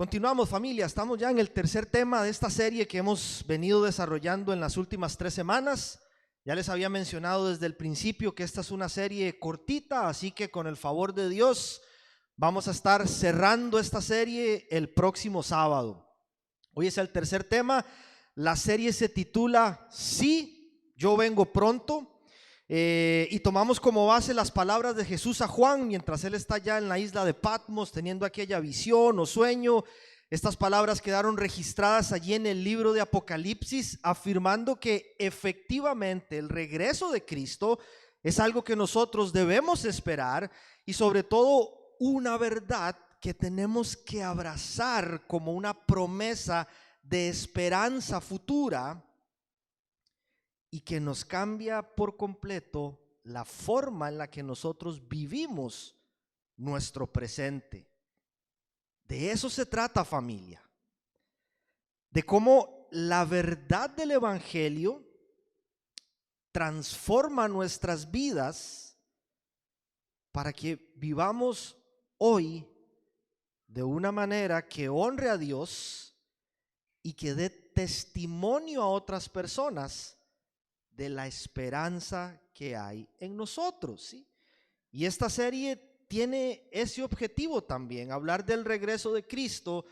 Continuamos, familia, estamos ya en el tercer tema de esta serie que hemos venido desarrollando en las últimas 3 semanas. Ya les había mencionado desde el principio que esta es una serie cortita, así que con el favor de Dios vamos a estar cerrando esta serie el próximo sábado. Hoy es el tercer tema. La serie se titula Sí, yo vengo pronto. Y tomamos como base las palabras de Jesús a Juan mientras él está ya en la isla de Patmos teniendo aquella visión o sueño. Estas palabras quedaron registradas allí en el libro de Apocalipsis, afirmando que efectivamente el regreso de Cristo es algo que nosotros debemos esperar y sobre todo una verdad que tenemos que abrazar como una promesa de esperanza futura y que nos cambia por completo la forma en la que nosotros vivimos nuestro presente. De eso se trata, familia. De cómo la verdad del Evangelio transforma nuestras vidas para que vivamos hoy de una manera que honre a Dios y que dé testimonio a otras personas de la esperanza que hay en nosotros, ¿sí? Y esta serie tiene ese objetivo también. Hablar del regreso de Cristo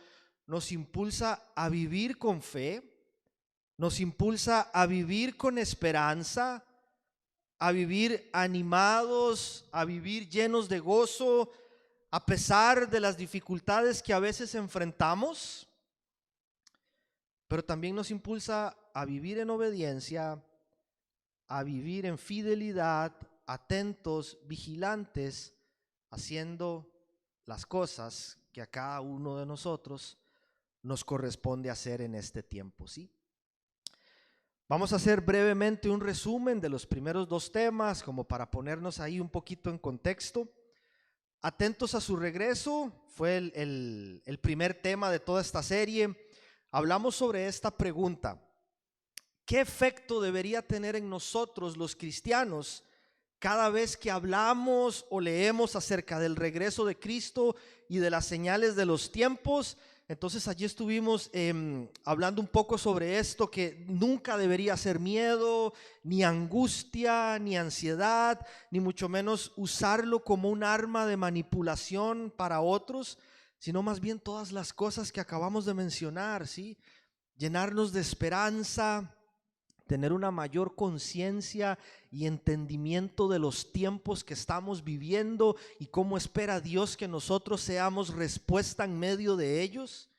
nos impulsa a vivir con fe, nos impulsa a vivir con esperanza, a vivir animados, a vivir llenos de gozo, a pesar de las dificultades que a veces enfrentamos, pero también nos impulsa a vivir en obediencia, a vivir en fidelidad, atentos, vigilantes, haciendo las cosas que a cada uno de nosotros nos corresponde hacer en este tiempo, ¿sí? Vamos a hacer brevemente un resumen de los primeros 2 temas, como para ponernos ahí un poquito en contexto. Atentos a su regreso fue el primer tema de toda esta serie. Hablamos sobre esta pregunta: ¿qué efecto debería tener en nosotros los cristianos cada vez que hablamos o leemos acerca del regreso de Cristo y de las señales de los tiempos? Entonces allí estuvimos hablando un poco sobre esto, que nunca debería ser miedo, ni angustia, ni ansiedad, ni mucho menos usarlo como un arma de manipulación para otros, sino más bien todas las cosas que acabamos de mencionar, ¿sí? Llenarnos de esperanza, tener una mayor conciencia y entendimiento de los tiempos que estamos viviendo y cómo espera Dios que nosotros seamos respuesta en medio de ellos,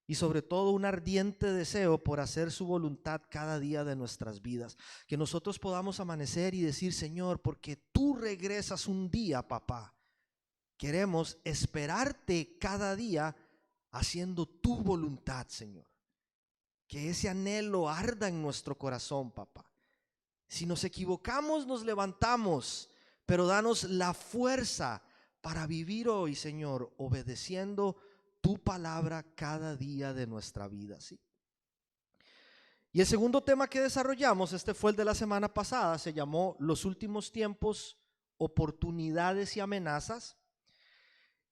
y sobre todo un ardiente deseo por hacer su voluntad cada día de nuestras vidas, que nosotros podamos amanecer y decir: Señor, porque tú regresas un día, papá, queremos esperarte cada día haciendo tu voluntad, Señor. Que ese anhelo arda en nuestro corazón, papá. Si nos equivocamos, nos levantamos, pero danos la fuerza para vivir hoy, Señor, obedeciendo tu palabra cada día de nuestra vida, ¿sí? Y el segundo tema que desarrollamos, este fue el de la semana pasada, se llamó Los últimos tiempos, oportunidades y amenazas.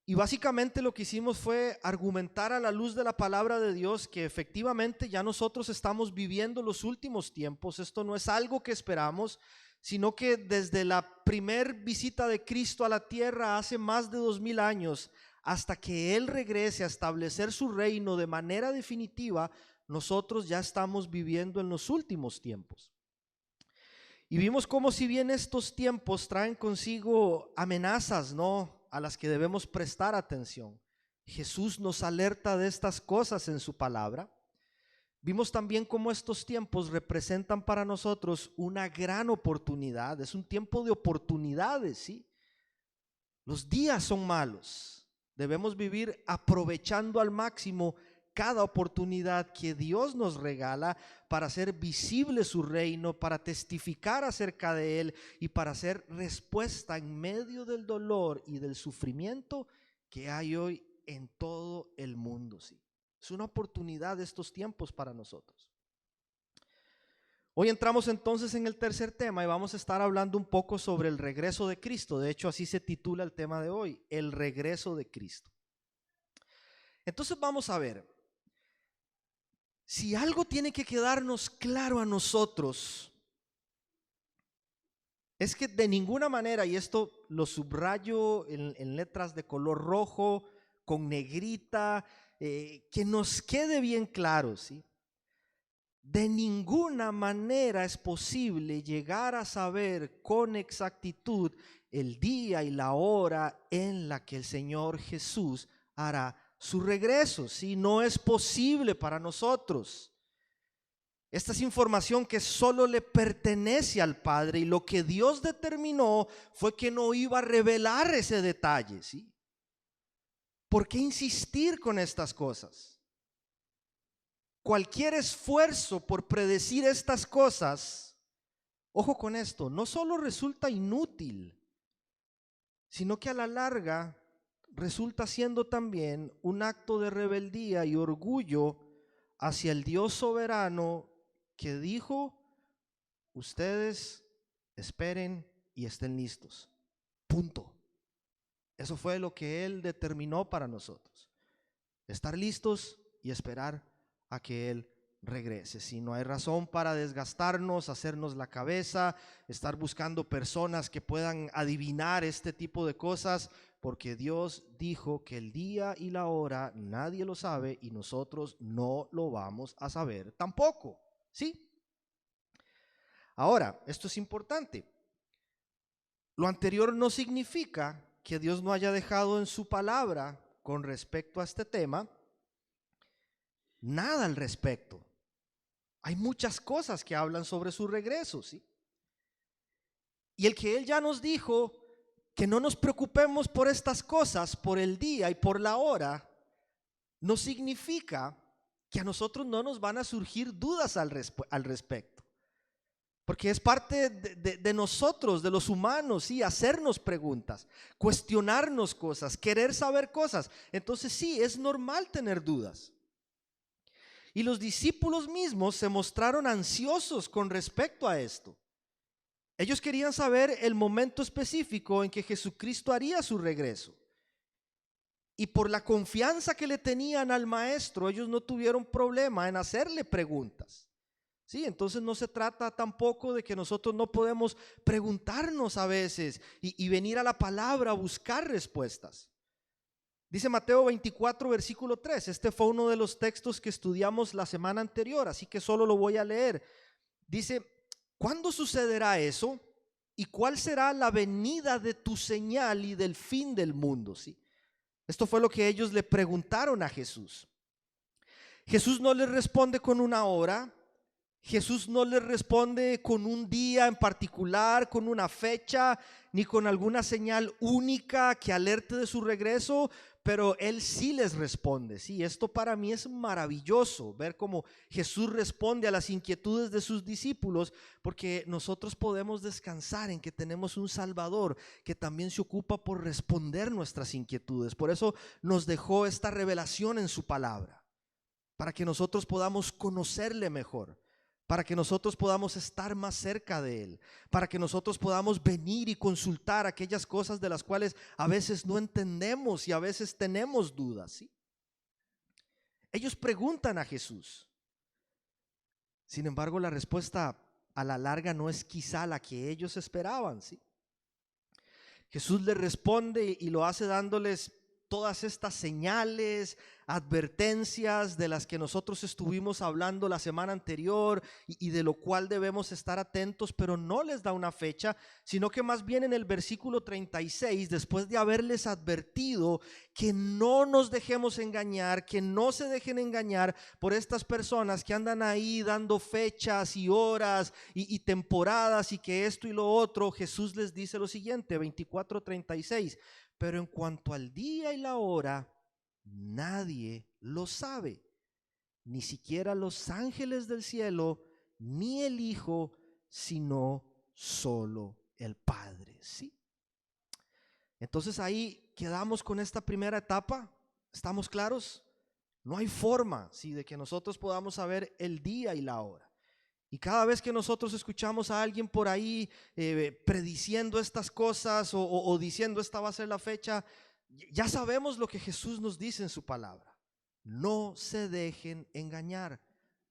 Y básicamente lo que hicimos fue argumentar a la luz de la palabra de Dios que efectivamente ya nosotros estamos viviendo los últimos tiempos. Esto no es algo que esperamos, sino que desde la primer visita de Cristo a la tierra hace más de 2000 años, hasta que Él regrese a establecer su reino de manera definitiva, nosotros ya estamos viviendo en los últimos tiempos. Y vimos cómo, si bien estos tiempos traen consigo amenazas, ¿no?, a las que debemos prestar atención, Jesús nos alerta de estas cosas en su palabra. Vimos también cómo estos tiempos representan para nosotros una gran oportunidad. Es un tiempo de oportunidades, ¿sí? Los días son malos. Debemos vivir aprovechando al máximo cada oportunidad que Dios nos regala para hacer visible su reino, para testificar acerca de Él y para hacer respuesta en medio del dolor y del sufrimiento que hay hoy en todo el mundo, ¿sí? Es una oportunidad de estos tiempos para nosotros. Hoy entramos entonces en el tercer tema y vamos a estar hablando un poco sobre el regreso de Cristo. De hecho, así se titula el tema de hoy: el regreso de Cristo. Entonces vamos a ver, si algo tiene que quedarnos claro a nosotros, es que de ninguna manera, y esto lo subrayo en letras de color rojo, con negrita, que nos quede bien claro, ¿sí? De ninguna manera es posible llegar a saber con exactitud el día y la hora en la que el Señor Jesús hará su regreso. Si no es posible para nosotros. Esta es información que solo le pertenece al Padre, y lo que Dios determinó fue que no iba a revelar ese detalle, ¿sí? ¿Por qué insistir con estas cosas? Cualquier esfuerzo por predecir estas cosas, ojo con esto, no solo resulta inútil, sino que a la larga resulta siendo también un acto de rebeldía y orgullo hacia el Dios soberano que dijo: ustedes esperen y estén listos. Punto. Eso fue lo que Él determinó para nosotros. Estar listos y esperar a que Él regrese. Si no hay razón para desgastarnos, hacernos la cabeza, estar buscando personas que puedan adivinar este tipo de cosas, porque Dios dijo que el día y la hora nadie lo sabe y nosotros no lo vamos a saber tampoco, ¿sí? Ahora, esto es importante. Lo anterior no significa que Dios no haya dejado en su palabra con respecto a este tema nada al respecto. Hay muchas cosas que hablan sobre su regreso, ¿sí? Y el que Él ya nos dijo que no nos preocupemos por estas cosas, por el día y por la hora, no significa que a nosotros no nos van a surgir dudas al respecto. Porque es parte de nosotros, de los humanos, sí, hacernos preguntas, cuestionarnos cosas, querer saber cosas. Entonces sí, es normal tener dudas. Y los discípulos mismos se mostraron ansiosos con respecto a esto. Ellos querían saber el momento específico en que Jesucristo haría su regreso. Y por la confianza que le tenían al maestro, ellos no tuvieron problema en hacerle preguntas. Sí, entonces no se trata tampoco de que nosotros no podemos preguntarnos a veces y venir a la palabra a buscar respuestas. Dice Mateo 24, versículo 3. Este fue uno de los textos que estudiamos la semana anterior, así que solo lo voy a leer. Dice: ¿cuándo sucederá eso? ¿Y cuál será la venida de tu señal y del fin del mundo? ¿Sí? Esto fue lo que ellos le preguntaron a Jesús. Jesús no les responde con una hora. Jesús no les responde con un día en particular, con una fecha, ni con alguna señal única que alerte de su regreso, pero Él sí les responde. Sí, esto para mí es maravilloso, ver cómo Jesús responde a las inquietudes de sus discípulos, porque nosotros podemos descansar en que tenemos un Salvador que también se ocupa por responder nuestras inquietudes. Por eso nos dejó esta revelación en su palabra, para que nosotros podamos conocerle mejor, para que nosotros podamos estar más cerca de Él, para que nosotros podamos venir y consultar aquellas cosas de las cuales a veces no entendemos y a veces tenemos dudas, ¿sí? Ellos preguntan a Jesús. Sin embargo, la respuesta a la larga no es quizá la que ellos esperaban, ¿sí? Jesús les responde y lo hace dándoles todas estas señales, advertencias de las que nosotros estuvimos hablando la semana anterior y de lo cual debemos estar atentos, pero no les da una fecha, sino que más bien en el versículo 36, después de haberles advertido que no nos dejemos engañar, que no se dejen engañar por estas personas que andan ahí dando fechas y horas y temporadas y que esto y lo otro, Jesús les dice lo siguiente, 24:36: pero en cuanto al día y la hora, nadie lo sabe, ni siquiera los ángeles del cielo, ni el Hijo, sino solo el Padre. ¿Sí? Entonces ahí quedamos con esta primera etapa. ¿Estamos claros? No hay forma, ¿sí?, de que nosotros podamos saber el día y la hora. Y cada vez que nosotros escuchamos a alguien por ahí prediciendo estas cosas o diciendo esta va a ser la fecha, ya sabemos lo que Jesús nos dice en su palabra. No se dejen engañar.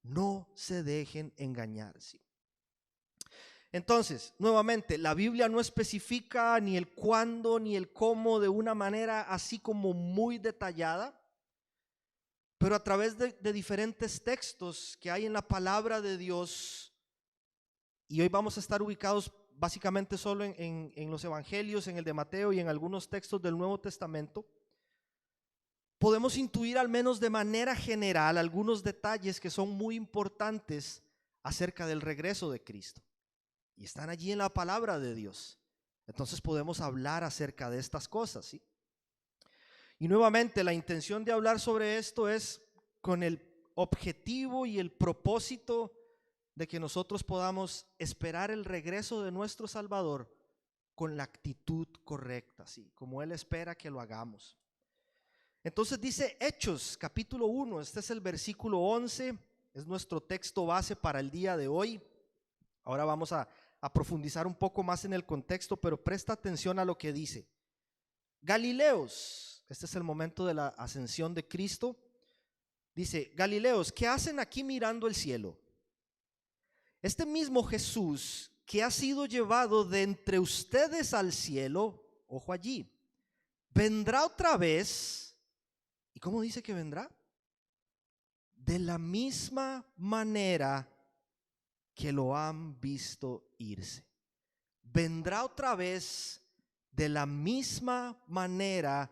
No se dejen engañar. ¿Sí? Entonces, nuevamente, la Biblia no especifica ni el cuándo ni el cómo de una manera así como muy detallada, pero a través de diferentes textos que hay en la palabra de Dios, y hoy vamos a estar ubicados básicamente solo en los evangelios, en el de Mateo y en algunos textos del Nuevo Testamento, podemos intuir al menos de manera general algunos detalles que son muy importantes acerca del regreso de Cristo. Y están allí en la palabra de Dios. Entonces podemos hablar acerca de estas cosas, ¿sí? Y nuevamente la intención de hablar sobre esto es con el objetivo y el propósito de que nosotros podamos esperar el regreso de nuestro Salvador con la actitud correcta, ¿sí? Como Él espera que lo hagamos. Entonces dice Hechos capítulo 1, este es el versículo 11, es nuestro texto base para el día de hoy. Ahora vamos a profundizar un poco más en el contexto, pero presta atención a lo que dice. Galileos, este es el momento de la ascensión de Cristo. Dice, Galileos, ¿qué hacen aquí mirando el cielo? Este mismo Jesús que ha sido llevado de entre ustedes al cielo, ojo allí, vendrá otra vez. ¿Y cómo dice que vendrá? De la misma manera que lo han visto irse. Vendrá otra vez de la misma manera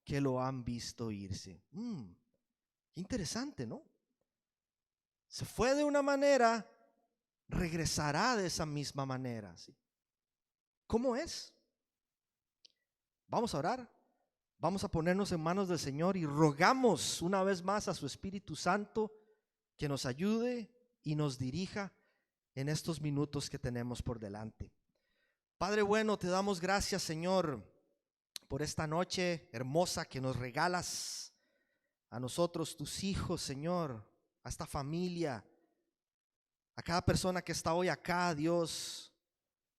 que lo han visto irse. Interesante, ¿no? Se fue de una manera, regresará de esa misma manera, ¿sí? ¿Cómo es? Vamos a orar, vamos a ponernos en manos del Señor y rogamos una vez más a su Espíritu Santo que nos ayude y nos dirija en estos minutos que tenemos por delante. Padre bueno, te damos gracias, Señor, por esta noche hermosa que nos regalas a nosotros, tus hijos, Señor, a esta familia, a cada persona que está hoy acá, Dios.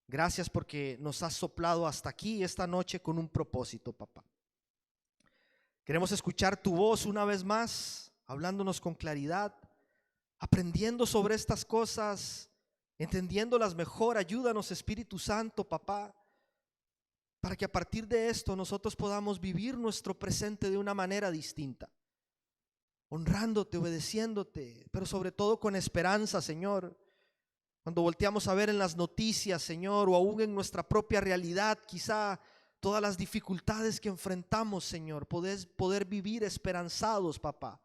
Gracias porque nos has soplado hasta aquí esta noche con un propósito, papá. Queremos escuchar tu voz una vez más, hablándonos con claridad, aprendiendo sobre estas cosas, entendiéndolas mejor. Ayúdanos, Espíritu Santo, papá, para que a partir de esto nosotros podamos vivir nuestro presente de una manera distinta, honrándote, obedeciéndote, pero sobre todo con esperanza, Señor. Cuando volteamos a ver en las noticias, Señor, o aún en nuestra propia realidad, quizá todas las dificultades que enfrentamos, Señor, poder vivir esperanzados, papá,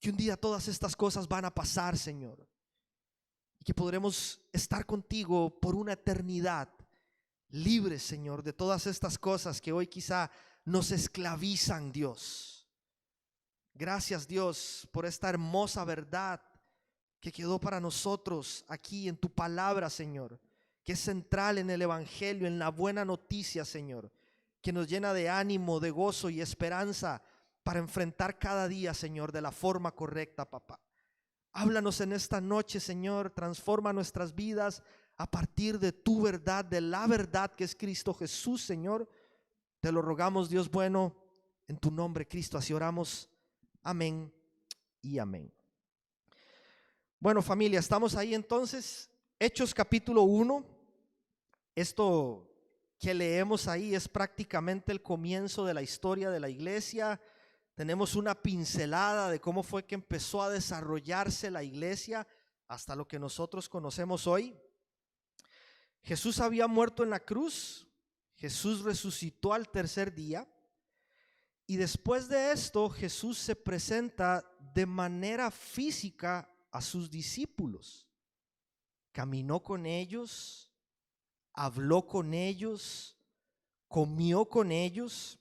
que un día todas estas cosas van a pasar, Señor, y que podremos estar contigo por una eternidad, libres, Señor, de todas estas cosas que hoy quizá nos esclavizan, Dios. Gracias, Dios, por esta hermosa verdad que quedó para nosotros aquí en tu palabra, Señor, que es central en el evangelio, en la buena noticia, Señor, que nos llena de ánimo, de gozo y esperanza para enfrentar cada día, Señor, de la forma correcta, papá. Háblanos en esta noche, Señor, transforma nuestras vidas a partir de tu verdad, de la verdad que es Cristo Jesús, Señor. Te lo rogamos, Dios bueno, en tu nombre, Cristo, así oramos. Amén y amén. Bueno, familia, estamos ahí entonces, Hechos capítulo 1. Esto que leemos ahí es prácticamente el comienzo de la historia de la iglesia. Tenemos una pincelada de cómo fue que empezó a desarrollarse la iglesia hasta lo que nosotros conocemos hoy. Jesús había muerto en la cruz, Jesús resucitó al tercer día, y después de esto Jesús se presenta de manera física a sus discípulos. Caminó con ellos, habló con ellos, comió con ellos,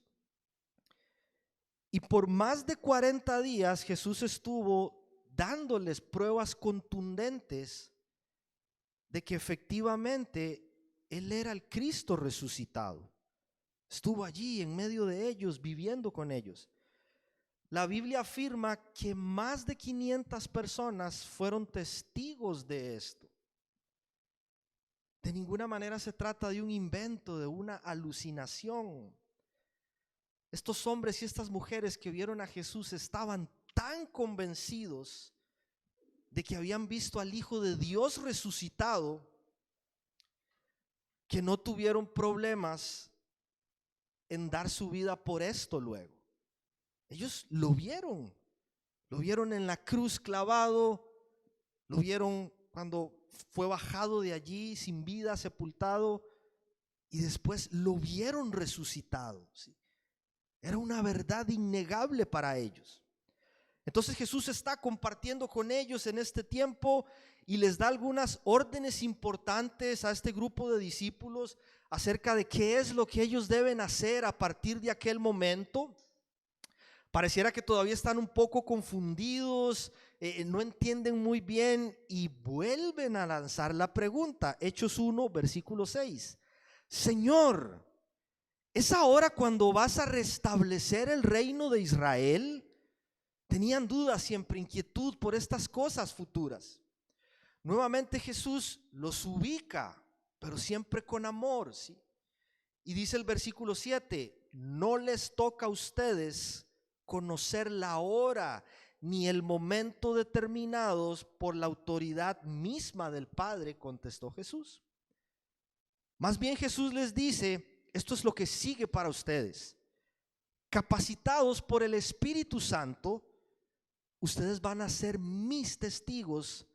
y por más de 40 días Jesús estuvo dándoles pruebas contundentes de que efectivamente Él era el Cristo resucitado. Estuvo allí en medio de ellos, viviendo con ellos. La Biblia afirma que más de 500 personas fueron testigos de esto. De ninguna manera se trata de un invento, de una alucinación. Estos hombres y estas mujeres que vieron a Jesús estaban tan convencidos de que habían visto al Hijo de Dios resucitado, que no tuvieron problemas en dar su vida por esto luego. Ellos lo vieron en la cruz clavado, lo vieron cuando fue bajado de allí sin vida, sepultado, y después lo vieron resucitado, ¿sí? Era una verdad innegable para ellos. Entonces Jesús está compartiendo con ellos en este tiempo y les da algunas órdenes importantes a este grupo de discípulos acerca de qué es lo que ellos deben hacer a partir de aquel momento. Pareciera que todavía están un poco confundidos, no entienden muy bien y vuelven a lanzar la pregunta. Hechos 1, versículo 6. Señor, ¿es ahora cuando vas a restablecer el reino de Israel? Tenían dudas, siempre inquietud por estas cosas futuras. Nuevamente Jesús los ubica, pero siempre con amor, ¿sí? Y dice el versículo 7, no les toca a ustedes conocer la hora ni el momento determinados por la autoridad misma del Padre, contestó Jesús. Más bien Jesús les dice, esto es lo que sigue para ustedes. Capacitados por el Espíritu Santo, ustedes van a ser mis testigos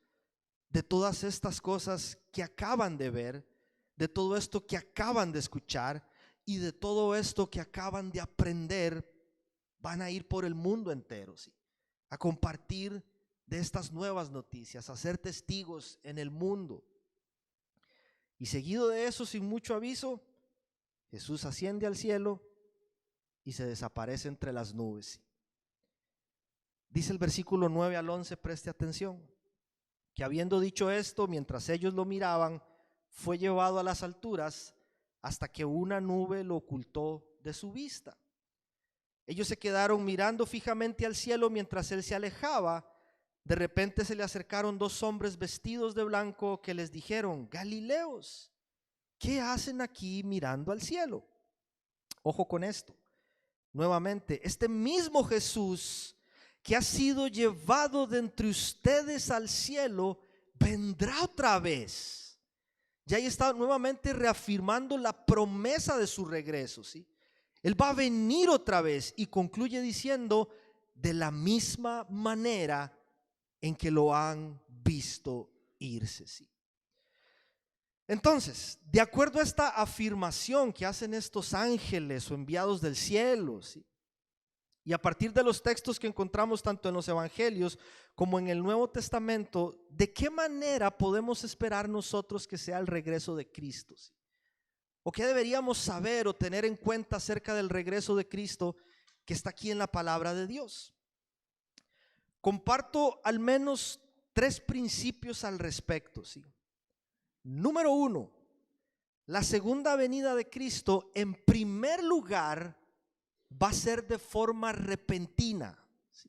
de todas estas cosas que acaban de ver, de todo esto que acaban de escuchar y de todo esto que acaban de aprender. Van a ir por el mundo entero, ¿sí? A compartir de estas nuevas noticias, a ser testigos en el mundo. Y seguido de eso, sin mucho aviso, Jesús asciende al cielo y se desaparece entre las nubes. Dice el versículo 9 al 11, preste atención, que habiendo dicho esto, mientras ellos lo miraban, fue llevado a las alturas hasta que una nube lo ocultó de su vista. Ellos se quedaron mirando fijamente al cielo mientras él se alejaba. De repente se le acercaron dos hombres vestidos de blanco que les dijeron: Galileos, ¿qué hacen aquí mirando al cielo? Ojo con esto. Nuevamente, este mismo Jesús que ha sido llevado de entre ustedes al cielo, vendrá otra vez. Ya ahí está nuevamente reafirmando la promesa de su regreso, ¿sí? Él va a venir otra vez y concluye diciendo: de la misma manera en que lo han visto irse, ¿sí? Entonces, de acuerdo a esta afirmación que hacen estos ángeles o enviados del cielo, ¿sí? Y a partir de los textos que encontramos tanto en los evangelios como en el Nuevo Testamento, ¿de qué manera podemos esperar nosotros que sea el regreso de Cristo? ¿Sí? ¿O qué deberíamos saber o tener en cuenta acerca del regreso de Cristo que está aquí en la palabra de Dios? Comparto al menos 3 principios al respecto, ¿sí? Número 1, la segunda venida de Cristo en primer lugar va a ser de forma repentina, ¿sí?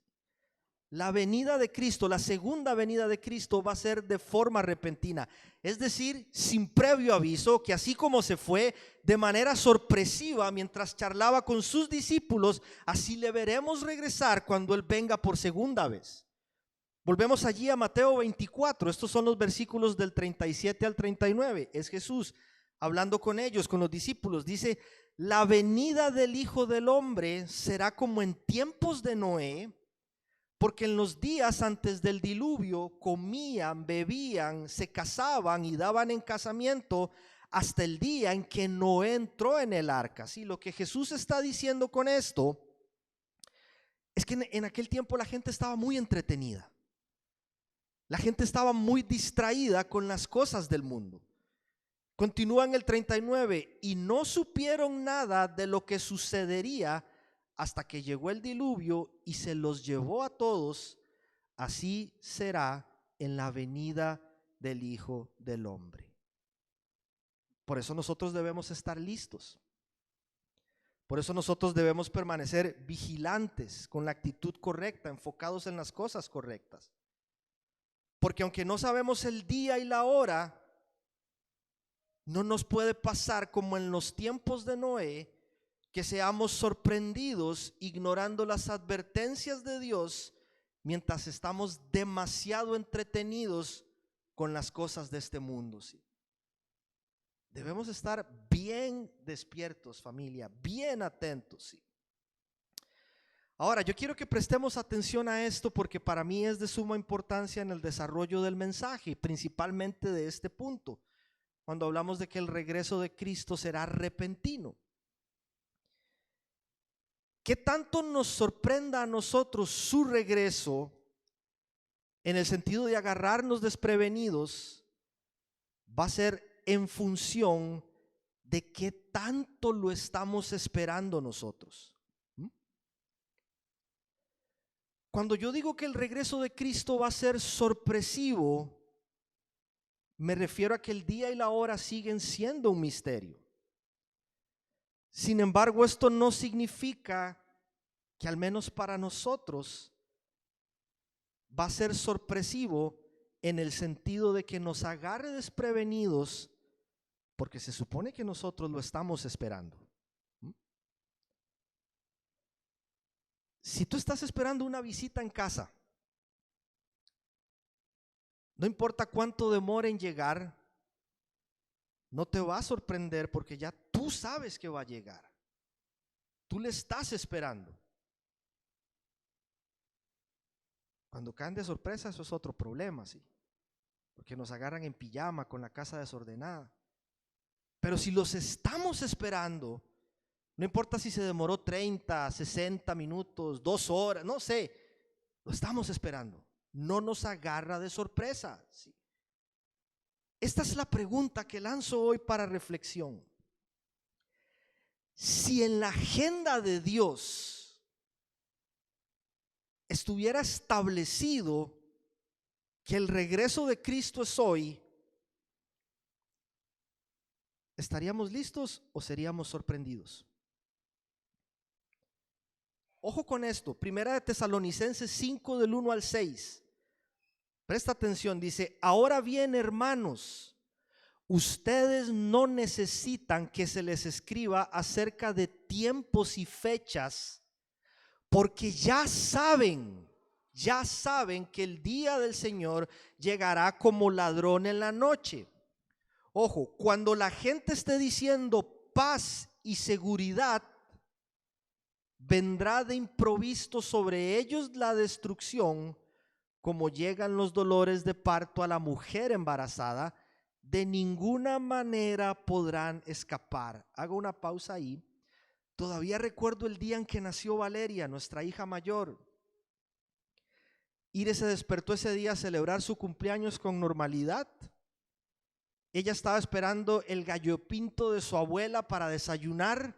La venida de Cristo, la segunda venida de Cristo va a ser de forma repentina, es decir, sin previo aviso, que así como se fue de manera sorpresiva mientras charlaba con sus discípulos, así le veremos regresar cuando Él venga por segunda vez. Volvemos allí a Mateo 24, estos son los versículos del 37 al 39, es Jesús hablando con ellos, con los discípulos, dice: la venida del Hijo del Hombre será como en tiempos de Noé, porque en los días antes del diluvio comían, bebían, se casaban y daban en casamiento hasta el día en que Noé entró en el arca. ¿Sí? Lo que Jesús está diciendo con esto es que en aquel tiempo la gente estaba muy entretenida. La gente estaba muy distraída con las cosas del mundo. Continúa en el 39, y no supieron nada de lo que sucedería hasta que llegó el diluvio y se los llevó a todos. Así será en la venida del Hijo del Hombre. Por eso nosotros debemos estar listos. Por eso nosotros debemos permanecer vigilantes, con la actitud correcta, enfocados en las cosas correctas. Porque aunque no sabemos el día y la hora, no nos puede pasar como en los tiempos de Noé, que seamos sorprendidos ignorando las advertencias de Dios mientras estamos demasiado entretenidos con las cosas de este mundo, ¿sí? Debemos estar bien despiertos, familia, bien atentos, ¿sí? Ahora, yo quiero que prestemos atención a esto porque para mí es de suma importancia en el desarrollo del mensaje, principalmente de este punto, cuando hablamos de que el regreso de Cristo será repentino. ¿Qué tanto nos sorprenda a nosotros su regreso en el sentido de agarrarnos desprevenidos? Va a ser en función de qué tanto lo estamos esperando nosotros. Cuando yo digo que el regreso de Cristo va a ser sorpresivo, me refiero a que el día y la hora siguen siendo un misterio. Sin embargo, esto no significa que al menos para nosotros va a ser sorpresivo en el sentido de que nos agarre desprevenidos, porque se supone que nosotros lo estamos esperando. Si tú estás esperando una visita en casa, no importa cuánto demore en llegar, no te va a sorprender porque ya tú sabes que va a llegar. Tú le estás esperando. Cuando caen de sorpresa, eso es otro problema, ¿sí? Porque nos agarran en pijama con la casa desordenada. Pero si los estamos esperando, no importa si se demoró 30, 60 minutos, 2 horas, no sé, lo estamos esperando. No nos agarra de sorpresa, ¿sí? Esta es la pregunta que lanzo hoy para reflexión. Si en la agenda de Dios estuviera establecido que el regreso de Cristo es hoy, ¿estaríamos listos o seríamos sorprendidos? Ojo con esto, Primera de Tesalonicenses 5 del 1 al 6. Presta atención, dice: ahora bien, hermanos, ustedes no necesitan que se les escriba acerca de tiempos y fechas, porque ya saben que el día del Señor llegará como ladrón en la noche. Ojo, cuando la gente esté diciendo paz y seguridad, vendrá de improviso sobre ellos la destrucción, como llegan los dolores de parto a la mujer embarazada. De ninguna manera podrán escapar. Hago una pausa ahí. Todavía recuerdo el día en que nació Valeria, nuestra hija mayor. Ire se despertó ese día a celebrar su cumpleaños con normalidad. Ella estaba esperando el gallo pinto de su abuela para desayunar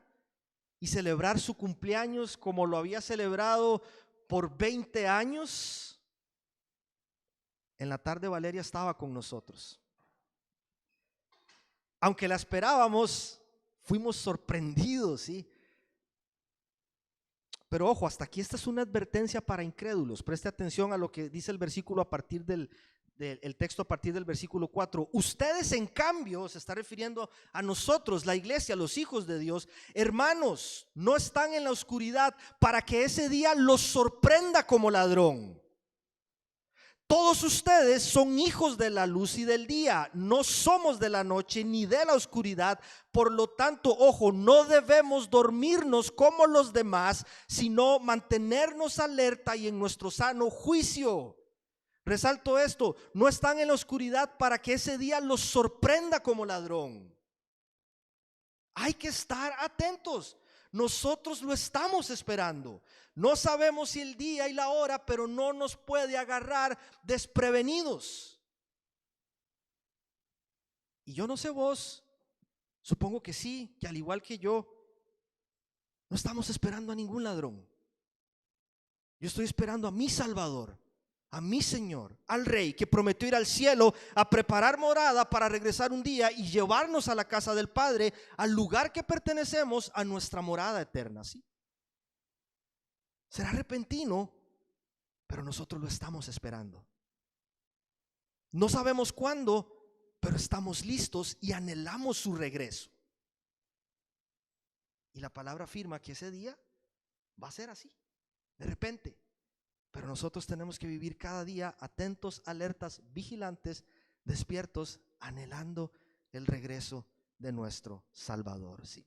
y celebrar su cumpleaños como lo había celebrado por 20 años. En la tarde Valeria estaba con nosotros. Aunque la esperábamos, fuimos sorprendidos, ¿sí? Pero ojo, hasta aquí esta es una advertencia para incrédulos. Preste atención a lo que dice el versículo a partir del texto a partir del versículo 4. Ustedes, en cambio, se está refiriendo a nosotros, la iglesia, los hijos de Dios. Hermanos, no están en la oscuridad para que ese día los sorprenda como ladrón. Todos ustedes son hijos de la luz y del día, no somos de la noche ni de la oscuridad. Por lo tanto, ojo, no debemos dormirnos como los demás, sino mantenernos alerta y en nuestro sano juicio. Resalto esto: no están en la oscuridad para que ese día los sorprenda como ladrón. Hay que estar atentos. Nosotros lo estamos esperando. No sabemos si el día y la hora, pero no nos puede agarrar desprevenidos. Y yo no sé vos, supongo que sí, que al igual que yo, no estamos esperando a ningún ladrón. Yo estoy esperando a mi Salvador, a mi Señor, al Rey que prometió ir al cielo a preparar morada para regresar un día y llevarnos a la casa del Padre, al lugar que pertenecemos, a nuestra morada eterna, ¿sí? Será repentino, pero nosotros lo estamos esperando. No sabemos cuándo, pero estamos listos y anhelamos su regreso. Y la palabra afirma que ese día va a ser así, de repente. Pero nosotros tenemos que vivir cada día atentos, alertas, vigilantes, despiertos, anhelando el regreso de nuestro Salvador. Sí.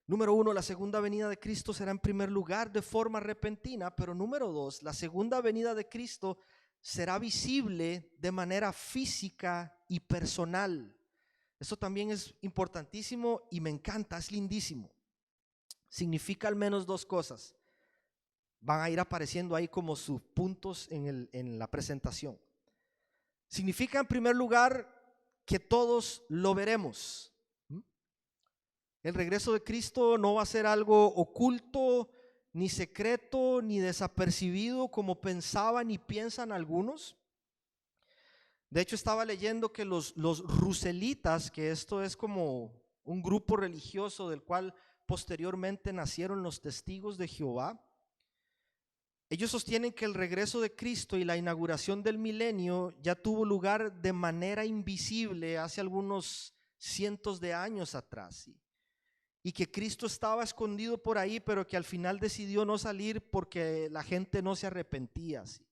Número 1, la segunda venida de Cristo será en primer lugar de forma repentina, pero número 2, la segunda venida de Cristo será visible de manera física y personal. Esto también es importantísimo y me encanta, es lindísimo. Significa al menos dos cosas. Van a ir apareciendo ahí como sus puntos en la presentación. Significa en primer lugar que todos lo veremos. El regreso de Cristo no va a ser algo oculto, ni secreto, ni desapercibido como pensaban y piensan algunos. De hecho, estaba leyendo que los ruselitas, que esto es como un grupo religioso del cual posteriormente nacieron los testigos de Jehová, ellos sostienen que el regreso de Cristo y la inauguración del milenio ya tuvo lugar de manera invisible hace algunos cientos de años atrás, y que Cristo estaba escondido por ahí, pero que al final decidió no salir porque la gente no se arrepentía. ¿Sí?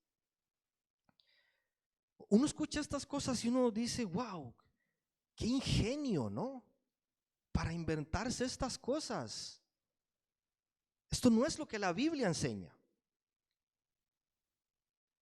Uno escucha estas cosas y uno dice, wow, qué ingenio, ¿no? Para inventarse estas cosas. Esto no es lo que la Biblia enseña.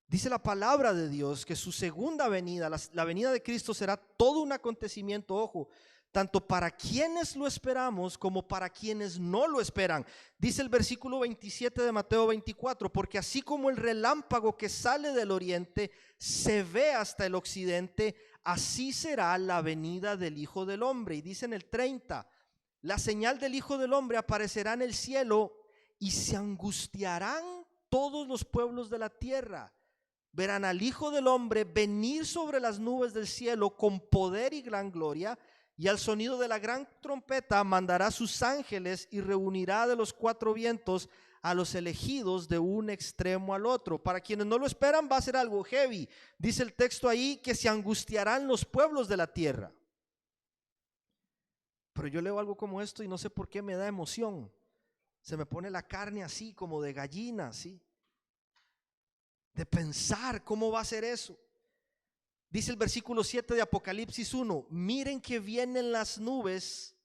Dice la palabra de Dios que su segunda venida, la venida de Cristo, será todo un acontecimiento, ojo, tanto para quienes lo esperamos como para quienes no lo esperan. Dice el versículo 27 de Mateo 24, porque así como el relámpago que sale del oriente se ve hasta el occidente, así será la venida del Hijo del Hombre. Y dice en el 30, la señal del Hijo del Hombre aparecerá en el cielo y se angustiarán todos los pueblos de la tierra. Verán al Hijo del Hombre venir sobre las nubes del cielo con poder y gran gloria, y al sonido de la gran trompeta mandará sus ángeles y reunirá de los cuatro vientos a los elegidos de un extremo al otro. Para quienes no lo esperan va a ser algo heavy. Dice el texto ahí que se angustiarán los pueblos de la tierra. Pero yo leo algo como esto y no sé por qué me da emoción. Se me pone la carne así como de gallina, así. De pensar cómo va a ser eso. Dice el versículo 7 de Apocalipsis 1, miren que vienen las nubes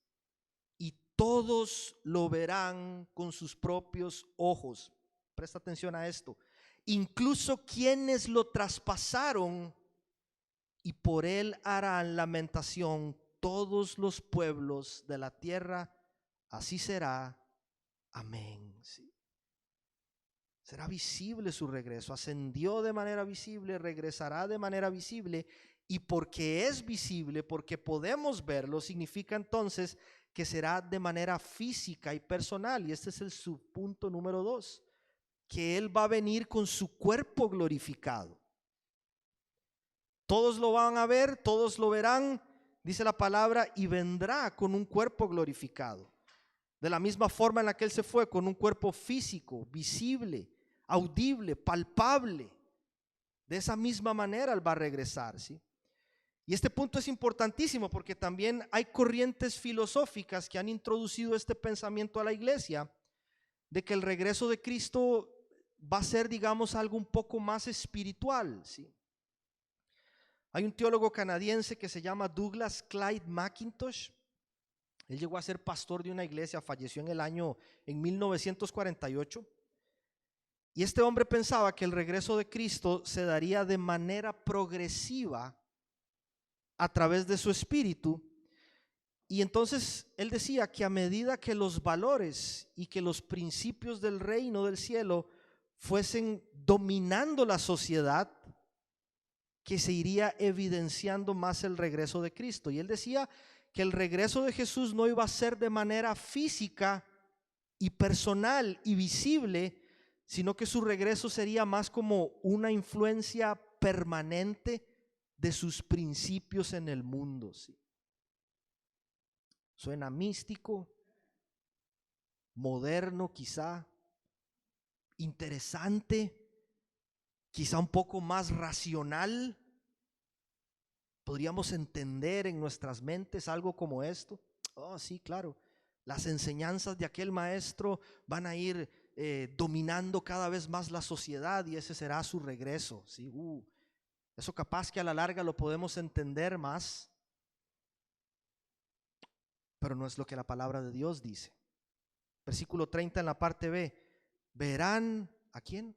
y todos lo verán con sus propios ojos. Presta atención a esto. Incluso quienes lo traspasaron, y por él harán lamentación todos los pueblos de la tierra. Así será. Amén. Sí. Será visible su regreso. Ascendió de manera visible, regresará de manera visible. Y porque es visible, porque podemos verlo, significa entonces que será de manera física y personal. Y este es el subpunto número 2, que Él va a venir con su cuerpo glorificado. Todos lo van a ver, todos lo verán, dice la palabra, y vendrá con un cuerpo glorificado. De la misma forma en la que Él se fue, con un cuerpo físico, visible, audible, palpable. De esa misma manera Él va a regresar, ¿sí? Y este punto es importantísimo porque también hay corrientes filosóficas que han introducido este pensamiento a la iglesia de que el regreso de Cristo va a ser, digamos, algo un poco más espiritual, ¿sí? Hay un teólogo canadiense que se llama Douglas Clyde McIntosh. Él llegó a ser pastor de una iglesia, falleció en 1948. Y este hombre pensaba que el regreso de Cristo se daría de manera progresiva a través de su espíritu. Y entonces él decía que a medida que los valores y que los principios del reino del cielo fuesen dominando la sociedad, que se iría evidenciando más el regreso de Cristo. Y él decía que el regreso de Jesús no iba a ser de manera física y personal y visible, sino que su regreso sería más como una influencia permanente de sus principios en el mundo. ¿Sí? Suena místico, moderno quizá, interesante, quizá un poco más racional. ¿Podríamos entender en nuestras mentes algo como esto? Oh, sí, claro. Las enseñanzas de aquel maestro van a ir dominando cada vez más la sociedad y ese será su regreso, ¿sí? Eso capaz que a la larga lo podemos entender más, pero no es lo que la palabra de Dios dice. Versículo 30 en la parte B: verán ¿a quién?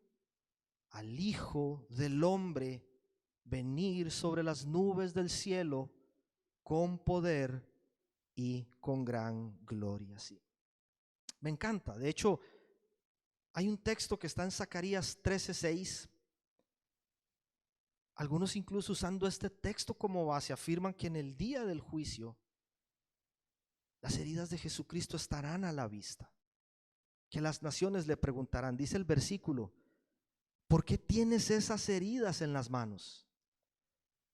Al Hijo del Hombre venir sobre las nubes del cielo con poder y con gran gloria. Sí. Me encanta. De hecho, hay un texto que está en Zacarías 13:6. Algunos incluso usando este texto como base afirman que en el día del juicio las heridas de Jesucristo estarán a la vista, que las naciones le preguntarán. Dice el versículo: ¿por qué tienes esas heridas en las manos?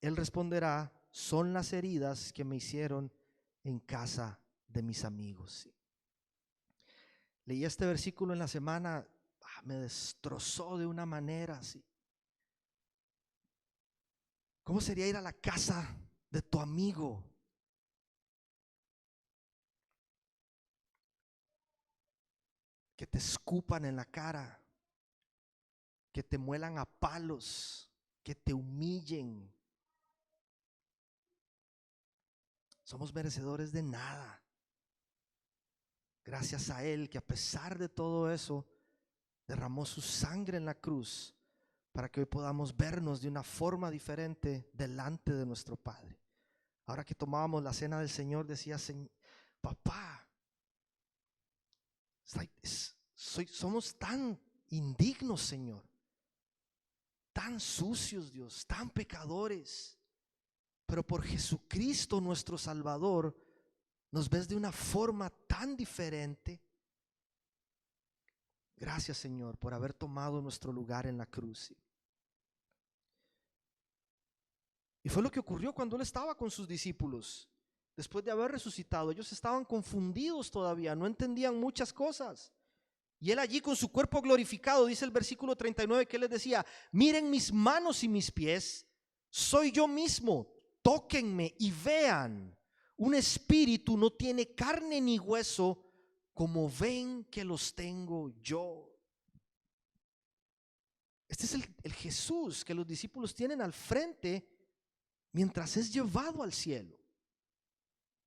Él responderá: son las heridas que me hicieron en casa de mis amigos. Sí. Leí este versículo en la semana, me destrozó de una manera así. ¿Cómo sería ir a la casa de tu amigo? Que te escupan en la cara, que te muelan a palos, que te humillen. Somos merecedores de nada. Gracias a Él, que a pesar de todo eso derramó su sangre en la cruz para que hoy podamos vernos de una forma diferente delante de nuestro Padre. Ahora que tomábamos la cena del Señor, decía: papá, somos tan indignos, Señor, tan sucios, Dios, tan pecadores, pero por Jesucristo nuestro Salvador nos ves de una forma tan diferente. Gracias, Señor, por haber tomado nuestro lugar en la cruz. Y fue lo que ocurrió cuando Él estaba con sus discípulos. Después de haber resucitado, ellos estaban confundidos todavía, no entendían muchas cosas. Y Él allí con su cuerpo glorificado, dice el versículo 39, que Él les decía: miren mis manos y mis pies, soy yo mismo, tóquenme y vean. Un espíritu no tiene carne ni hueso, como ven que los tengo yo. Este es el Jesús que los discípulos tienen al frente mientras es llevado al cielo.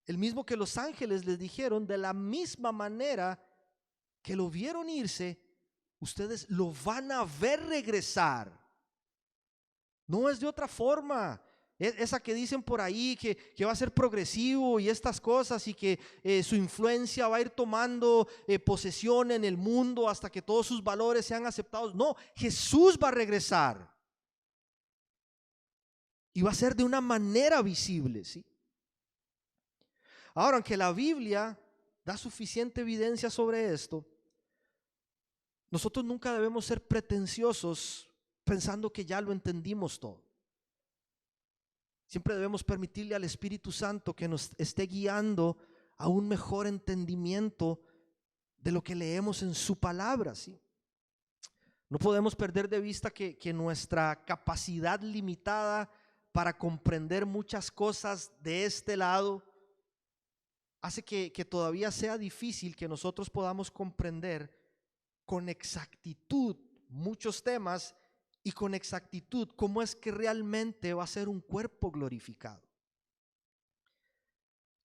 El mismo que los ángeles les dijeron: de la misma manera que lo vieron irse, ustedes lo van a ver regresar. No es de otra forma. Esa que dicen por ahí que va a ser progresivo y estas cosas, y que su influencia va a ir tomando posesión en el mundo hasta que todos sus valores sean aceptados. No, Jesús va a regresar y va a ser de una manera visible, ¿sí? Ahora, aunque la Biblia da suficiente evidencia sobre esto, nosotros nunca debemos ser pretenciosos pensando que ya lo entendimos todo. Siempre debemos permitirle al Espíritu Santo que nos esté guiando a un mejor entendimiento de lo que leemos en su palabra, ¿sí? No podemos perder de vista que nuestra capacidad limitada para comprender muchas cosas de este lado hace que todavía sea difícil que nosotros podamos comprender con exactitud muchos temas, y con exactitud cómo es que realmente va a ser un cuerpo glorificado.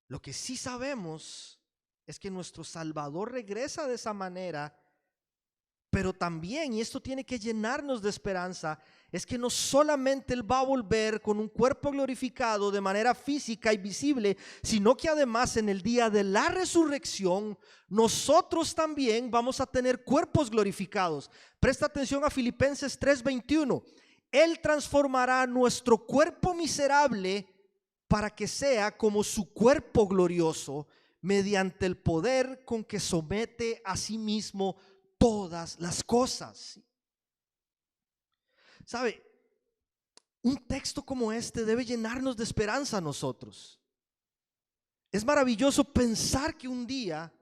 Lo que sí sabemos es que nuestro Salvador regresa de esa manera, pero también, y esto tiene que llenarnos de esperanza, es que no solamente Él va a volver con un cuerpo glorificado de manera física y visible, sino que además en el día de la resurrección nosotros también vamos a tener cuerpos glorificados. Presta atención a Filipenses 3:21. Él transformará nuestro cuerpo miserable para que sea como su cuerpo glorioso, mediante el poder con que somete a sí mismo todas las cosas. ¿Sabe? Un texto como este debe llenarnos de esperanza a nosotros. Es maravilloso pensar que un día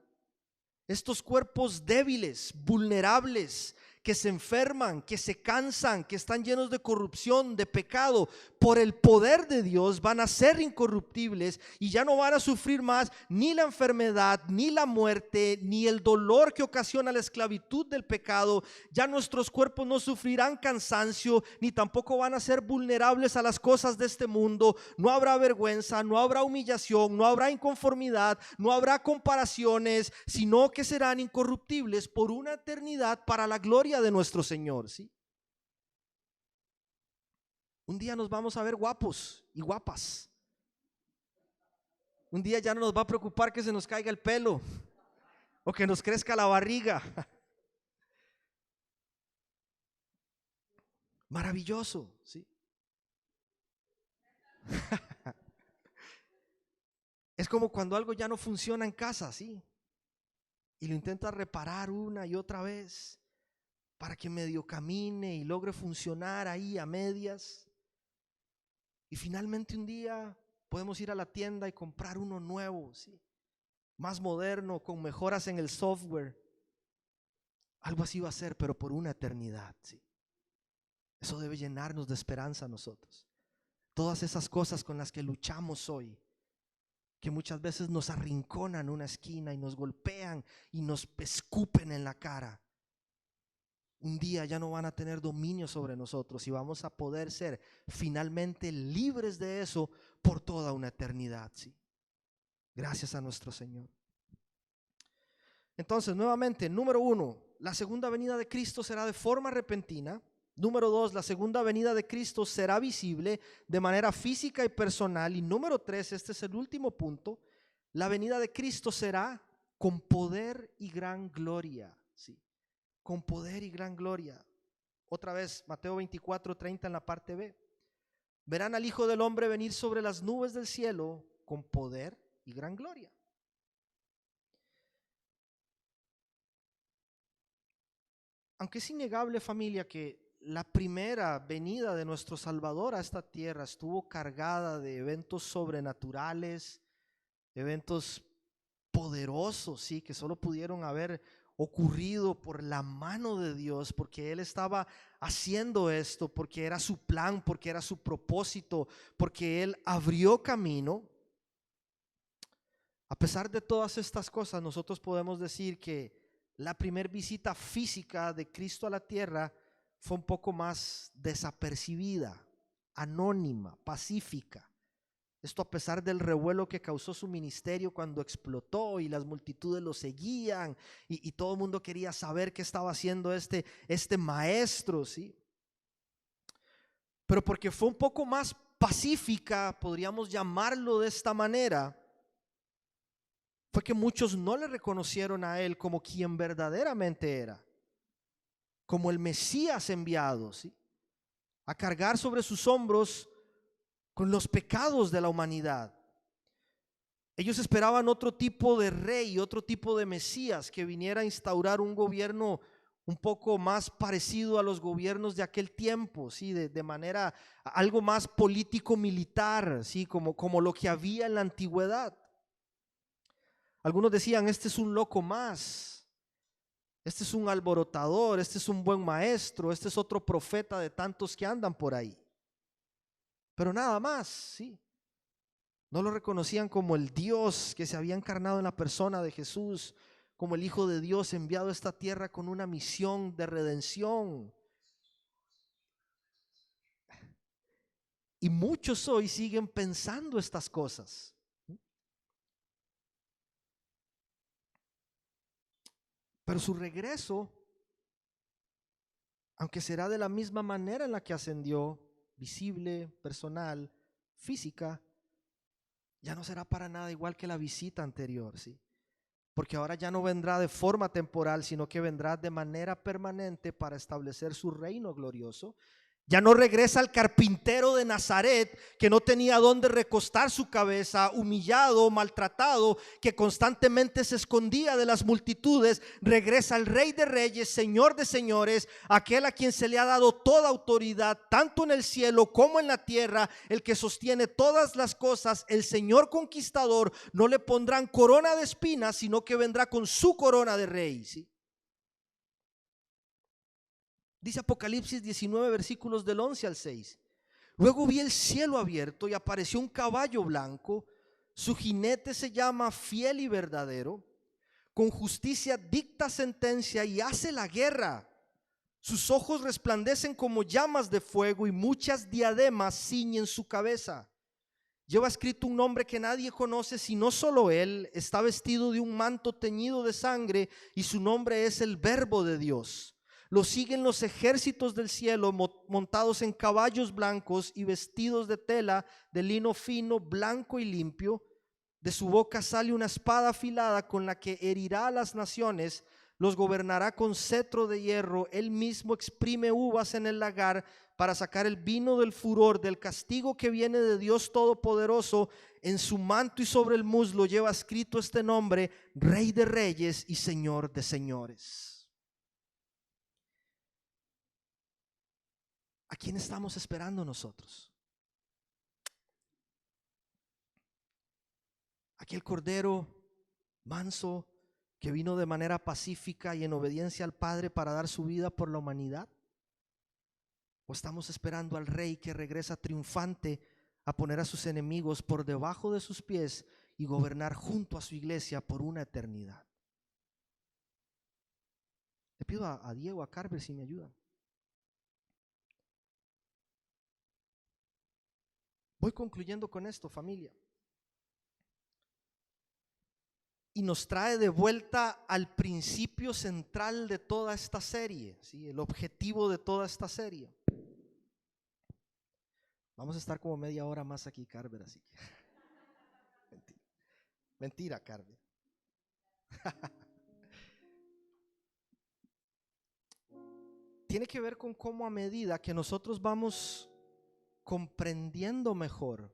estos cuerpos débiles, vulnerables, que se enferman, que se cansan, que están llenos de corrupción, de pecado, por el poder de Dios van a ser incorruptibles y ya no van a sufrir más ni la enfermedad, ni la muerte, ni el dolor que ocasiona la esclavitud del pecado. Ya nuestros cuerpos no sufrirán cansancio, ni tampoco van a ser vulnerables a las cosas de este mundo. No habrá vergüenza, no habrá humillación, no habrá inconformidad, no habrá comparaciones, sino que serán incorruptibles por una eternidad para la gloria de nuestro Señor, ¿sí? Un día nos vamos a ver guapos y guapas. Un día ya no nos va a preocupar que se nos caiga el pelo o que nos crezca la barriga. Maravilloso, ¿sí? Es como cuando algo ya no funciona en casa, ¿sí? Y lo intentas reparar una y otra vez para que medio camine y logre funcionar ahí a medias. Y finalmente un día podemos ir a la tienda y comprar uno nuevo, ¿sí? Más moderno, con mejoras en el software. Algo así va a ser, pero por una eternidad, ¿sí? Eso debe llenarnos de esperanza a nosotros. Todas esas cosas con las que luchamos hoy, que muchas veces nos arrinconan en una esquina y nos golpean y nos escupen en la cara, un día ya no van a tener dominio sobre nosotros y vamos a poder ser finalmente libres de eso por toda una eternidad, ¿sí? Gracias a nuestro Señor. Entonces, nuevamente, número 1, la segunda venida de Cristo será de forma repentina. Número 2, la segunda venida de Cristo será visible de manera física y personal. Y número 3, este es el último punto, la venida de Cristo será con poder y gran gloria, ¿sí? Con poder y gran gloria. Otra vez, Mateo 24:30 en la parte B. Verán al Hijo del Hombre venir sobre las nubes del cielo con poder y gran gloria. Aunque es innegable, familia, que la primera venida de nuestro Salvador a esta tierra estuvo cargada de eventos sobrenaturales, eventos poderosos, sí, que solo pudieron haber ocurrido por la mano de Dios, porque Él estaba haciendo esto, porque era su plan, porque era su propósito, porque Él abrió camino. A pesar de todas estas cosas, nosotros podemos decir que la primera visita física de Cristo a la tierra fue un poco más desapercibida, anónima, pacífica. Esto a pesar del revuelo que causó su ministerio cuando explotó y las multitudes lo seguían y todo el mundo quería saber qué estaba haciendo este maestro, ¿sí? Pero porque fue un poco más pacífica, podríamos llamarlo de esta manera, fue que muchos no le reconocieron a él como quien verdaderamente era, como el Mesías enviado, ¿sí? A cargar sobre sus hombros con los pecados de la humanidad. Ellos esperaban otro tipo de rey, otro tipo de Mesías que viniera a instaurar un gobierno un poco más parecido a los gobiernos de aquel tiempo, ¿sí? De manera algo más político-militar, ¿sí? Como lo que había en la antigüedad. Algunos decían, este es un loco más, este es un alborotador, este es un buen maestro, este es otro profeta de tantos que andan por ahí. Pero nada más, ¿sí? No lo reconocían como el Dios que se había encarnado en la persona de Jesús, como el Hijo de Dios enviado a esta tierra con una misión de redención. Y muchos hoy siguen pensando estas cosas. Pero su regreso, aunque será de la misma manera en la que ascendió, visible, personal, física, ya no será para nada igual que la visita anterior, ¿sí? Porque ahora ya no vendrá de forma temporal, sino que vendrá de manera permanente para establecer su reino glorioso. Ya no regresa el carpintero de Nazaret que no tenía dónde recostar su cabeza, humillado, maltratado, que constantemente se escondía de las multitudes. Regresa el Rey de Reyes, Señor de Señores, aquel a quien se le ha dado toda autoridad, tanto en el cielo como en la tierra, el que sostiene todas las cosas, el Señor conquistador. No le pondrán corona de espinas, sino que vendrá con su corona de rey, ¿sí? Dice Apocalipsis 19, versículos del 11 al 6. Luego vi el cielo abierto y apareció un caballo blanco. Su jinete se llama Fiel y Verdadero. Con justicia dicta sentencia y hace la guerra. Sus ojos resplandecen como llamas de fuego y muchas diademas ciñen su cabeza. Lleva escrito un nombre que nadie conoce sino solo él. Está vestido de un manto teñido de sangre y su nombre es el Verbo de Dios. Lo siguen los ejércitos del cielo montados en caballos blancos y vestidos de tela de lino fino, blanco y limpio. De su boca sale una espada afilada con la que herirá a las naciones. Los gobernará con cetro de hierro. Él mismo exprime uvas en el lagar para sacar el vino del furor, del castigo que viene de Dios Todopoderoso. En su manto y sobre el muslo lleva escrito este nombre: Rey de Reyes y Señor de Señores. ¿A quién estamos esperando nosotros? Aquel cordero manso que vino de manera pacífica y en obediencia al Padre para dar su vida por la humanidad. ¿O estamos esperando al Rey que regresa triunfante a poner a sus enemigos por debajo de sus pies y gobernar junto a su iglesia por una eternidad? Le pido a Diego, a Carver si me ayudan. Voy concluyendo con esto, familia. Y nos trae de vuelta al principio central de toda esta serie, ¿sí? El objetivo de toda esta serie. Vamos a estar como media hora más aquí, Carver, así que mentira, Carver. Tiene que ver con cómo a medida que nosotros vamos comprendiendo mejor